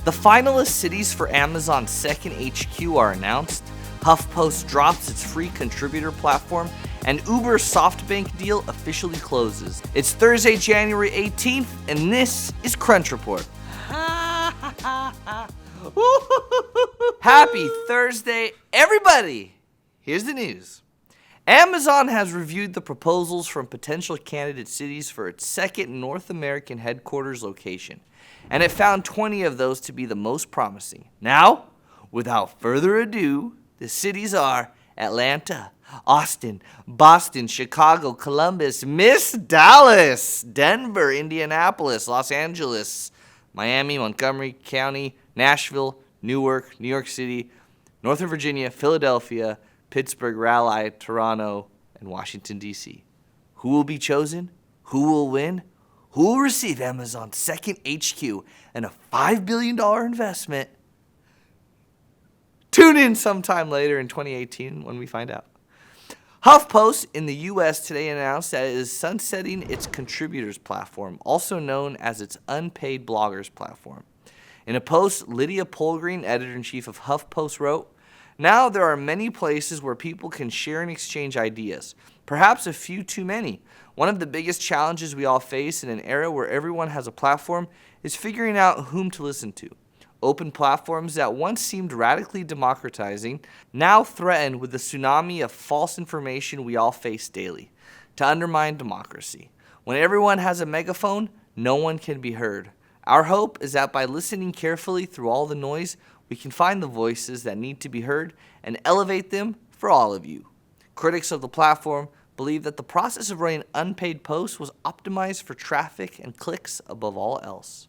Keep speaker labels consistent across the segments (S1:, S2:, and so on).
S1: The finalist cities for Amazon's second HQ are announced, Huff Post drops its free contributor platform, and Uber's Softbank deal officially closes. It's Thursday, January 18th, and this is Crunch Report. Happy Thursday, everybody! Here's the news. Amazon has reviewed the proposals from potential candidate cities for its second North American headquarters location, and it found 20 of those to be the most promising. Now, without further ado, the cities are Atlanta, Austin, Boston, Chicago, Columbus, Miss Dallas, Denver, Indianapolis, Los Angeles, Miami, Montgomery County, Nashville, Newark, New York City, Northern Virginia, Philadelphia, Pittsburgh, Raleigh, Toronto, and Washington, D.C. Who will be chosen? Who will win? Who will receive Amazon's second HQ and a $5 billion investment? Tune in sometime later in 2018 when we find out. Huff Post in the U.S. today announced that it is sunsetting its contributors platform, also known as its unpaid bloggers platform. In a post, Lydia Polgreen, editor-in-chief of Huff Post, wrote, "Now there are many places where people can share and exchange ideas, perhaps a few too many. One of the biggest challenges we all face in an era where everyone has a platform is figuring out whom to listen to. Open platforms that once seemed radically democratizing now threaten with the tsunami of false information we all face daily, to undermine democracy. When everyone has a megaphone, no one can be heard. Our hope is that by listening carefully through all the noise, we can find the voices that need to be heard and elevate them for all of you." Critics of the platform believe that the process of running unpaid posts was optimized for traffic and clicks above all else.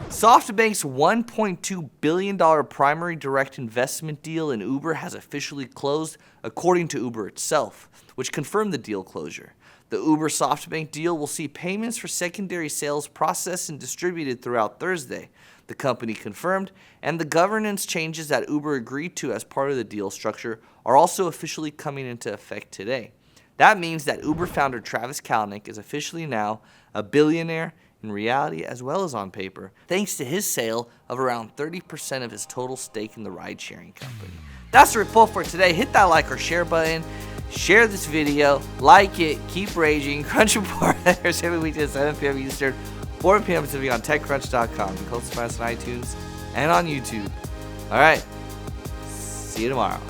S1: Softbank's $1.2 billion primary direct investment deal in Uber has officially closed, according to Uber itself, which confirmed the deal closure. The Uber-Softbank deal will see payments for secondary sales processed and distributed throughout Thursday, the company confirmed, and the governance changes that Uber agreed to as part of the deal structure are also officially coming into effect today. That means that Uber founder Travis Kalanick is officially now a billionaire in reality as well as on paper, thanks to his sale of around 30% of his total stake in the ride-sharing company. That's the report for today. Hit that like or share button. Share this video. Like it. Keep raging. Crunch Report airs every weekday at 7 p.m. Eastern, 4 p.m. Pacific on TechCrunch.com. You can also find us on iTunes and on YouTube. All right. See you tomorrow.